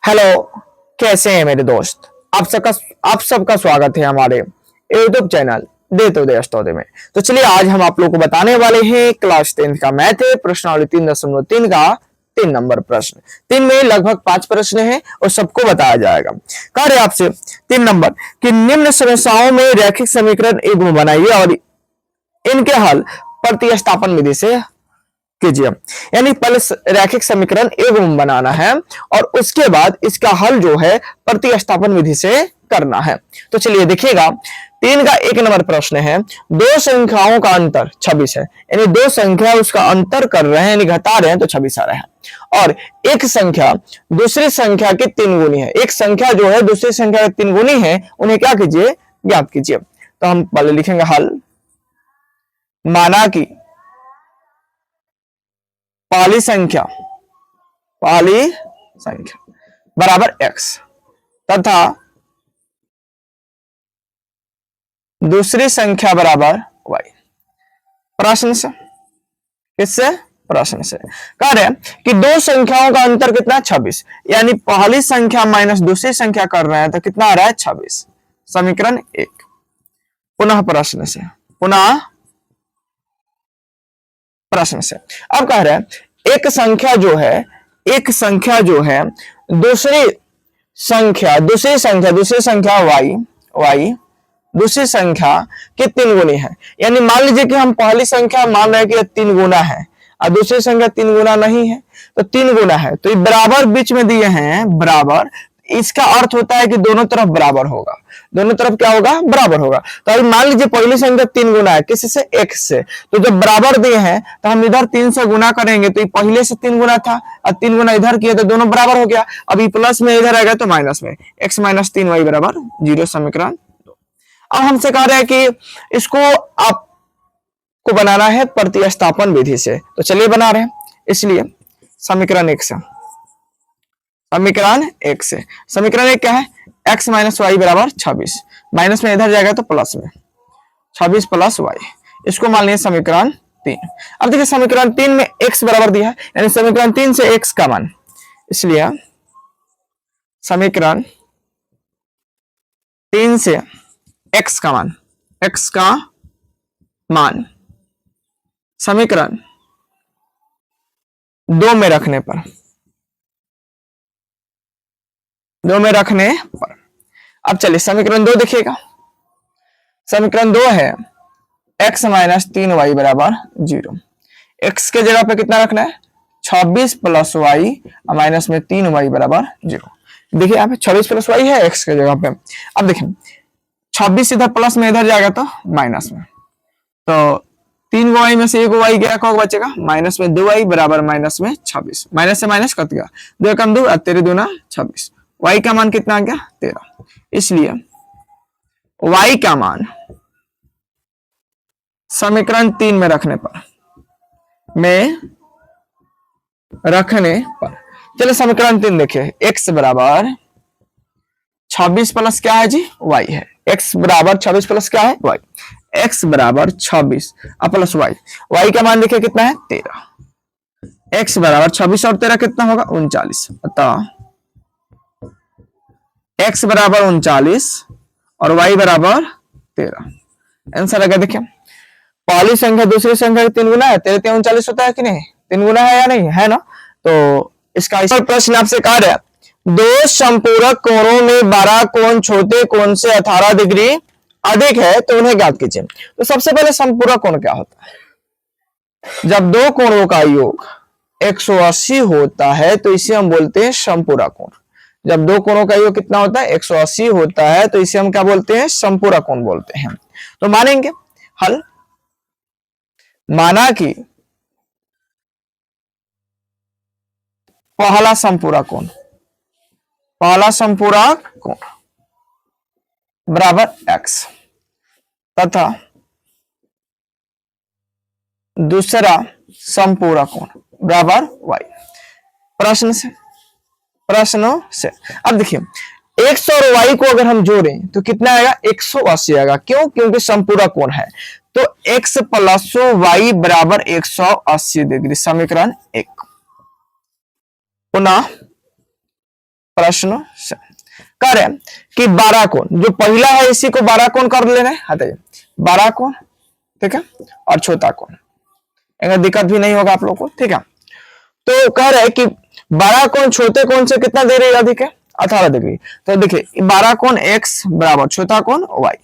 Hello, कैसे हैं मेरे दोस्त। आप सबका स्वागत है हमारे यूट्यूब चैनल दे तो दे में। तो चलिए आज हम आप लोगों को बताने वाले हैं क्लास 10 का मैथ है, प्रश्नावली 3.3 का 3 नंबर प्रश्न। 3 में लगभग 5 प्रश्न हैं और सबको बताया जाएगा। कार्य आपसे 3 नंबर कि निम्न समस्याओं में रैखिक समीकरण एक बनाइए और इनके हल प्रतिस्थापन विधि से कीजिए। यानी पहले रैखिक समीकरण एवं बनाना है और उसके बाद इसका हल जो है प्रतिस्थापन विधि से करना है। तो चलिए देखिएगा, 3 का 1 नंबर प्रश्न है। दो संख्याओं का अंतर 26 है, यानी दो संख्या उसका अंतर कर रहे हैं, यानी घटा रहे हैं तो 26 आ रहा है। और एक संख्या दूसरी संख्या की 3 गुनी है। एक संख्या जो है दूसरी संख्या की 3 गुनी है, उन्हें क्या कीजिए, ज्ञात कीजिए। तो हम पहले लिखेंगे हल। माना कि पहली संख्या बराबर x तथा दूसरी संख्या बराबर y। प्रश्न से, किससे, प्रश्न से कह रहे हैं कि दो संख्याओं का अंतर कितना, 26, यानी पहली संख्या माइनस दूसरी संख्या कर रहे हैं तो कितना आ रहा है, 26। समीकरण 1। पुनः प्रश्न से, पुनः प्रश्न से अब कह रहे हैं एक संख्या जो है दूसरी संख्या y दूसरी संख्या की 3 गुनी है। यानी मान लीजिए कि हम पहली संख्या मान रहे हैं कि 3 गुना है और दूसरी संख्या 3 गुना नहीं है, तो 3 गुना है तो ये बराबर बीच में दिए हैं, बराबर। इसका अर्थ होता है कि दोनों तरफ बराबर होगा, दोनों तरफ क्या होगा, बराबर होगा। तो अभी मान लीजिए पहली संख्या 3 गुना है, किसी से, x से, तो जब बराबर दिए हैं तो हम इधर 3 से गुना करेंगे तो ये पहले से 3 गुना था और 3 गुना इधर किया तो दोनों बराबर हो गया। अभी प्लस में इधर आएगा तो माइनस में, x माइनस 3y बराबर 0। समीकरण 2। अब हमसे कह रहे हैं कि इसको आपको बनाना है प्रतिस्थापन विधि से, तो चलिए बना रहे हैं। इसलिए समीकरण 1 से, समीकरण 1 से, समीकरण 1 क्या है, x माइनस वाई बराबर 26, माइनस में इधर जाएगा तो प्लस में 26 प्लस वाई। इसको मान लिया समीकरण 3। अब देखिए समीकरण 3 में x बराबर दिया है, यानी समीकरण 3 से x का मान, इसलिए समीकरण 3 से x का मान समीकरण 2 में रखने पर अब चलिए समीकरण 2 देखिएगा। समीकरण 2 है x माइनस 3y बराबर 0। x के जगह पे कितना रखना है, 26 प्लस वाई माइनस में 3y बराबर 0। देखिए यहाँ पे 26 प्लस वाई है x के जगह पे। अब देखिए 26 इधर प्लस में इधर जाएगा तो माइनस में, तो 3 वाई में से 1 वाई गया, क्या बचेगा, माइनस में 2y बराबर माइनस में 26। माइनस से माइनस कट गया, 2 कम 2 13 दूना 26। y का मान कितना आ गया, 13। इसलिए y का मान समीकरण 3 में रखने पर चलिए समीकरण 3 देखिए, x बराबर 26 प्लस क्या है जी, y है। x बराबर 26 प्लस क्या है, y। x बराबर 26 प्लस y का मान देखिए कितना है, 13। x बराबर 26 और 13 कितना होगा, 39। अतः x बराबर 39 और y बराबर 13। आंसर आ गया। देखिए पहली संख्या दूसरी संख्या की 3 गुना है, 13 3 39 होता है कि नहीं, 3 गुना है या नहीं है ना। तो इसका प्रश्न आपसे कह रहा है दो संपूरक कोणों में 12 कोण छोटे कोण से 18 डिग्री अधिक है तो उन्हें ज्ञात कीजिए। तो सबसे पहले संपूरक कोण क्या होता है, जब दो कोणों का योग 180 होता है तो इसे हम बोलते हैं संपूरक कोण। जब दो कोणों का योग कितना होता है, 180 होता है तो इसे हम क्या बोलते हैं, संपूरक कोण बोलते हैं। तो मानेंगे हल। माना कि पहला संपूरक कोण बराबर x तथा दूसरा संपूरक कोण बराबर y। प्रश्नों से अब देखिए x और y को अगर हम जोड़ें तो कितना आएगा, 180 आएगा। क्यों, क्योंकि संपूरक कोण है। तो x प्लस y बराबर 180 डिग्री। समीकरण 1। पुनः प्रश्न से कह रहे हैं कि 12 कोण जो पहला है इसी को 12 कोण कर लेना है, हटाइए 12 कोण, ठीक है, और छोटा कोण, अगर दिक्कत भी नहीं होगा आप लोग को, ठीक है। तो कह रहे हैं कि 12 कोण छोटे कोण से कितना दे रही अधिक है, 18 डिग्री। तो देखिए 12 कोण x बराबर छोटा कोण y।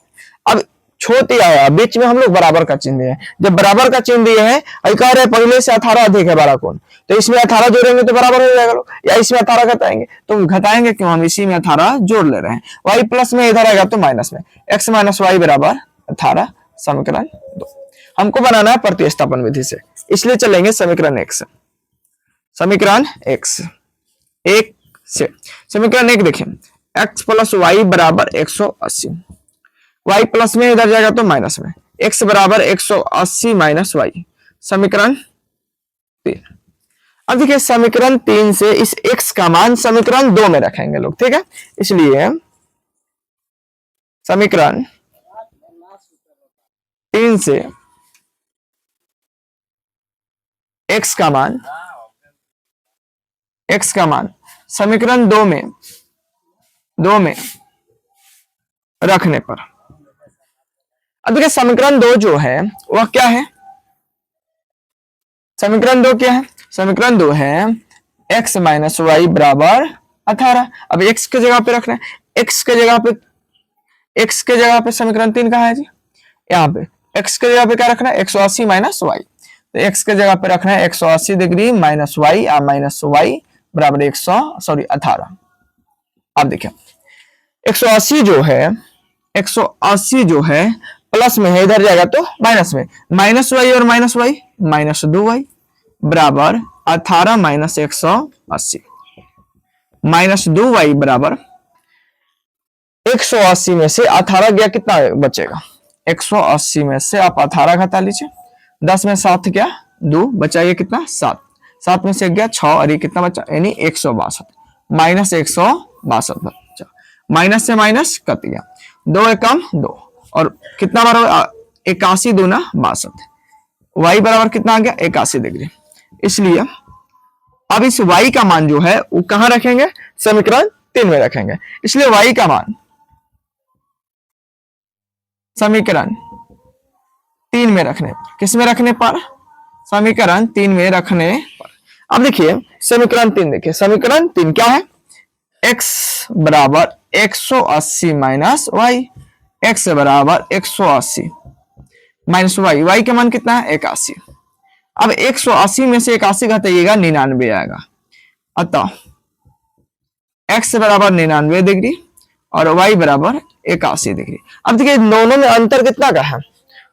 अब छोटी आया बीच में हम लोग बराबर का चिन्ह दिए हैं, जब बराबर का चिन्ह दिए हैं और कह रहे हैं पहले से 18 अधिक है 12 कोण, तो इसमें 18 जोड़ेंगे तो बराबर हो जाएगा लोग, या इसमें 18 घटाएंगे तो घटाएंगे क्यों, हम इसी में 18 जोड़ ले रहे हैं। y प्लस में इधर आएगा तो माइनस में, x माइनस वाई बराबर 18, समीकरण 2। हमको बनाना है प्रतिस्थापन विधि से, इसलिए चलेंगे समीकरण 1 से। समीकरण 1 से समीकरण 1 देखिए, x प्लस वाई बराबर 180, y प्लस में इधर जाएगा तो माइनस में, x बराबर 180 माइनस वाई, समीकरण 3। अब देखिए समीकरण 3 से इस x का मान समीकरण 2 में रखेंगे लोग, ठीक है। इसलिए समीकरण 3 से x का मान समीकरण 2 में रखने पर, अब देखिए समीकरण 2 जो है वह क्या है, समीकरण 2 क्या है, समीकरण 2 है x माइनस वाई बराबर 18। अब x के जगह पे रखना है, x के जगह पे समीकरण 3 कहा है जी, यहाँ पे x के जगह पे क्या रखना है, 180 माइनस वाई, तो x के जगह पे रखना है 180 डिग्री माइनस वाई, या माइनस वाई बराबर 18। अब देखिए 180 जो है प्लस में है, इधर जाएगा तो माइनस में, माइनस वाई और माइनस वाई माइनस 2y बराबर 18 माइनस 180, माइनस 2y बराबर 180 में से 18 गया कितना बचेगा, 180 में से आप 18 घटा लीजिए, 10 में 7 गया 2, बचाइए कितना 7, 7 में से गया 6 और ये कितना बचा, यानी 162, माइनस 162 बचा, माइनस से माइनस कट गया, 2 एकम 2 और कितना बराबर 81 दूना 62, y बराबर कितना आ गया 81 डिग्री। इसलिए अब इस y का मान जो है वो कहां रखेंगे, समीकरण 3 में रखेंगे। इसलिए y का मान समीकरण 3 में रखने पर, किस में रखने पर, समीकरण 3 में रखने पर। अब देखिए समीकरण 3 देखिए, समीकरण 3 क्या है, x बराबर 180 माइनस वाई, x बराबर 180 माइनस वाई, वाई का मान कितना है 81। अब 180 में से 81 घटाइएगा 99 आएगा, अतः x बराबर 99 डिग्री और y बराबर 81 डिग्री। अब देखिए दोनों में अंतर कितना का है,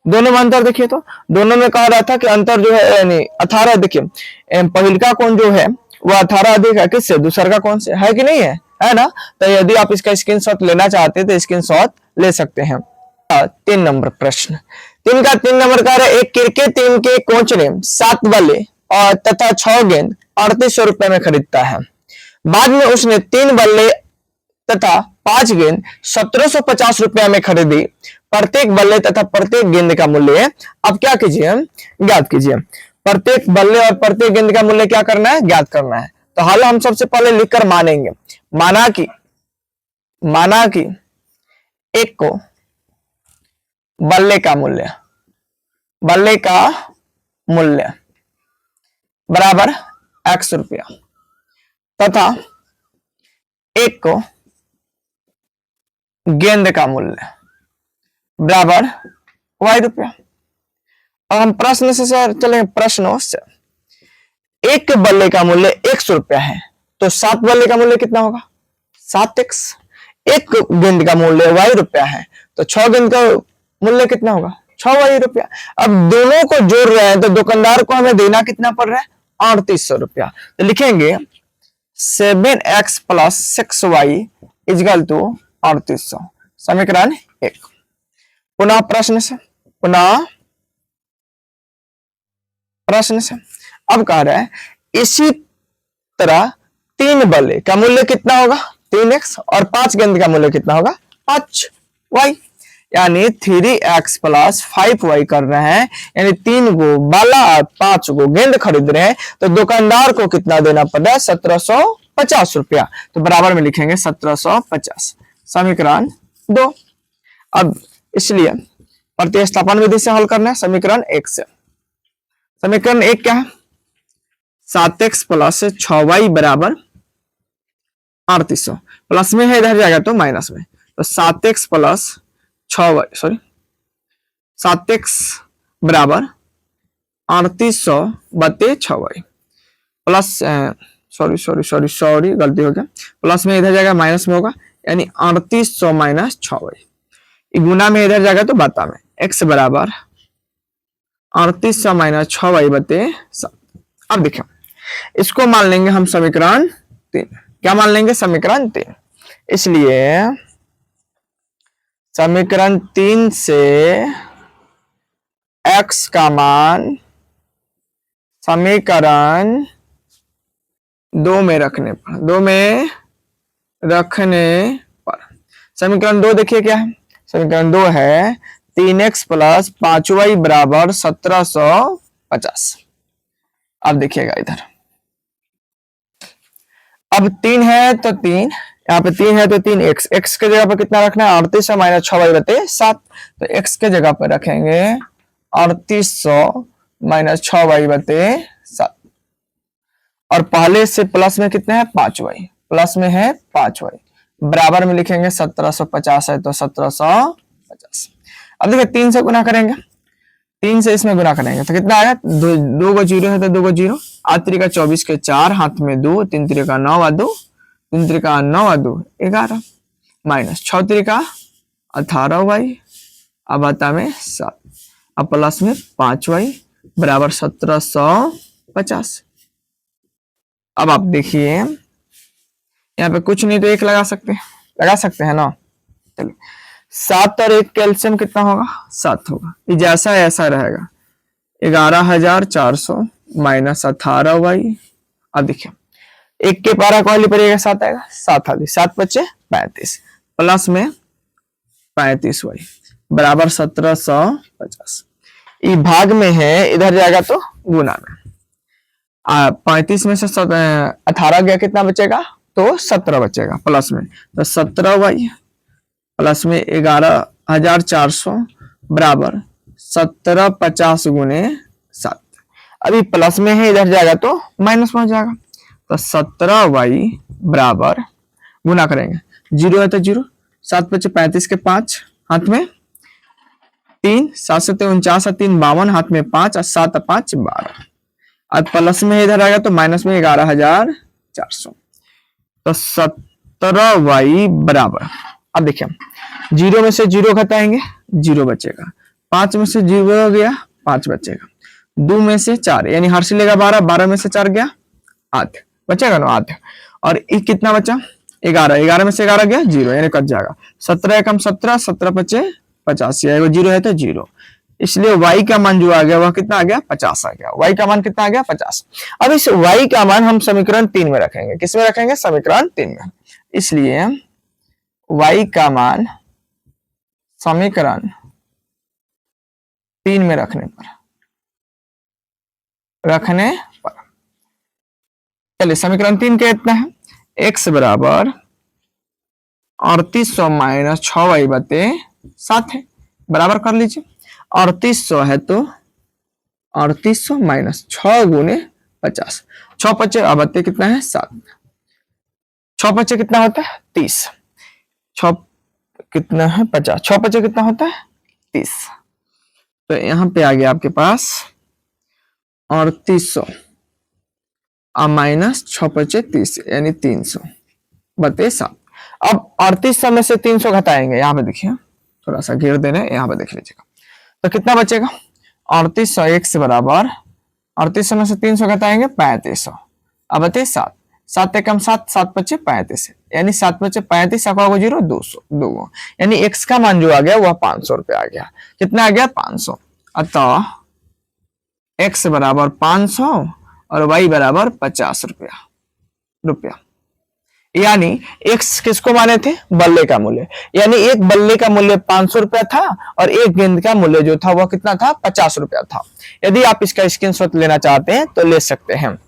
दोनों में अंतर देखिए, तो दोनों में कहा रहा था कि अंतर जो है यानी 18, देखिए पहल का कोण जो है वो 18 अधिक है किससे, दूसर का कोण से, है कि नहीं है ना। तो यदि आप इसका स्क्रीनशॉट लेना चाहते हैं तो स्क्रीनशॉट ले सकते हैं। 3 नंबर प्रश्न, 3 नंबर का एक क्रिकेट टीम के कोच ने 7 बल्ले और तथा 6 गेंद 3800 रुपए में खरीदता है। बाद में उसने 3 बल्ले तथा 5 गेंद 1750 रुपया में खरीदी। प्रत्येक बल्ले तथा प्रत्येक गेंद का मूल्य अब क्या कीजिए, ज्ञात कीजिए। प्रत्येक बल्ले और प्रत्येक गेंद का मूल्य क्या करना है, ज्ञात करना है। तो हाल हम सबसे पहले लिखकर मानेंगे, माना कि एक को बल्ले का मूल्य बराबर x रुपया तथा एक को गेंद का मूल्य बराबर y रुपया। और हम प्रश्न से सर चलेंगे, प्रश्नों से एक बल्ले का मूल्य 100 रुपया है तो 7 बल्ले का मूल्य कितना होगा 7x। एक गेंद का मूल्य y रुपया है तो 6 गेंद का मूल्य कितना होगा 6y रुपया। अब दोनों को जोड़ रहे हैं तो दुकानदार को हमें देना कितना पड़ रहा है 3800 रुपया। तो लिखेंगे 7x plus 6y is equal to 3800, समीकरण 1। पुनः प्रश्न से अब कह रहा है इसी तरह 3 बल्ले का मूल्य कितना होगा 3x और 5 गेंद का मूल्य कितना होगा 5y, यानी 3x प्लस 5y कर रहे हैं, यानी 3 गो बाला और 5 गो गेंद खरीद रहे हैं। तो दुकानदार को कितना देना पड़ रहा है 1750 1750 रुपया। तो बराबर में लिखेंगे 1750, समीकरण 2। अब इसलिए प्रतिस्थापन विधि से हल करना है समीकरण 1 से। समीकरण 1 क्या है? 7x प्लस 6y बराबर 3800, प्लस में है इधर जाएगा तो माइनस में, तो 7x प्लस 6y 7x बराबर 3800 बटे 6y प्लस सॉरी गलती हो गया, प्लस में इधर जाएगा माइनस में होगा, यानी 3800 माइनस 6y, गुना में इधर जाएगा तो बता में, x बराबर 3800 माइनस 6y बटे 7। अब देखिए इसको मान लेंगे हम समीकरण 3। क्या मान लेंगे? समीकरण 3। इसलिए समीकरण 3 से x का मान समीकरण 2 में रखने पर समीकरण 2 देखिए क्या है? समीकरण 2 है 3x प्लस 5y बराबर 1750। अब देखिएगा इधर, अब 3 है तो 3, यहाँ पे 3 है तो 3x, x के जगह पर कितना रखना है? 3800 माइनस 6y बटे 7, तो x के जगह पर रखेंगे 3800 माइनस 6y बटे 7, और पहले से प्लस में कितने हैं? 5y, प्लस में है 5y, बराबर में लिखेंगे 1750 है तो 1750। अब देखिए 3 से गुना करेंगे, 3 से इसमें गुना करेंगे तो कितना आएगा? 2 को 0 है तो 2 को 0, 8 त्रिका 24 के 4, हाथ में 2, 3 त्रिका 9 और 2, 3 त्रिका 9 और 2 11, माइनस 6 त्रिका 18y, अब आता में 7, अब प्लस में 5y बराबर 1750। अब आप देखिए यहाँ पे कुछ नहीं तो 1 लगा सकते हैं ना। चलिए 7 और 1 कैल्शियम कितना होगा? 7 होगा, ये जैसा ऐसा रहेगा, 11400 माइनस 18y। अब देखिए 1 के पारा कॉली पड़ेगा 7 आएगा, 7 आदि 7 बचे 35, प्लस में 35y बराबर 1750। ये भाग में है, इधर जाएगा तो गुना में, 35 में से 18 गया, कितना बचेगा? तो 17 बचेगा, प्लस में तो 17y प्लस में 11400 बराबर 1750 गुने 7। अभी प्लस में है, इधर जाएगा तो माइनस में हो जाएगा, तो 17y बराबर गुना करेंगे, 0 है तो 0, 7 बचे 35 के 5, हाथ में 3, 7 से 49 और 3 52, हाथ में 5 और 7 5 12, अब प्लस में इधर आएगा तो माइनस में 11400, तो 17y बराबर, अब देखिए 0 में से 0 घटाएंगे, 0 बचेगा, 5 में से 0 गया 5 बचेगा, 2 में से 4 यानी हर से लेगा 12, 12 में से 4 गया 8 बचेगा ना 8, और ये कितना बचा? 11, 11 में से 11 गया 0 यानी कट जाएगा, 17 एकम 17, 17 बचे 85, 0 है तो 0, इसलिए y का मान जो आ गया वह कितना आ गया? 50 आ गया। y का मान कितना आ गया? 50। अब इस y का मान हम समीकरण 3 में रखेंगे, किस में रखेंगे? समीकरण 3 में। इसलिए y का मान समीकरण 3 में रखने पर चलिए समीकरण 3 का इतना है, x बराबर 3800 माइनस 6y बटे 7 है, बराबर कर लीजिए, 3800 है तो 3800 माइनस 6 गुने 50, 6 पचे अब बते कितना है? 7, 6 पचे कितना होता है? 30, 6 कितना है? 50, 6 पचे कितना होता है? 30, तो यहां पे आ गया आपके पास 3800 माइनस 6 पचे 30 यानी 300 बटे 7। अब 3800 में से 300 घटाएंगे, यहाँ पे देखिए थोड़ा सा घेर देना है, यहाँ पे देख लीजिएगा, तो कितना बचेगा? 3800 x बराबर 3800 में से 300 घटाएंगे 3500, अब बते 7, 7 एकम 7, 7 बचे 35, यानी 7 बचे 35, 0 2, यानी x का मान जो आ गया वह 500 रुपया आ गया। कितना आ गया? 500। अतः x बराबर 500 और y बराबर 50 रुपया। यानी x किसको माने थे? बल्ले का मूल्य, यानी एक बल्ले का मूल्य 500 रुपया था और एक गेंद का मूल्य जो था वह कितना था? 50 रुपया था। यदि आप इसका स्क्रीनशॉट लेना चाहते हैं तो ले सकते हैं।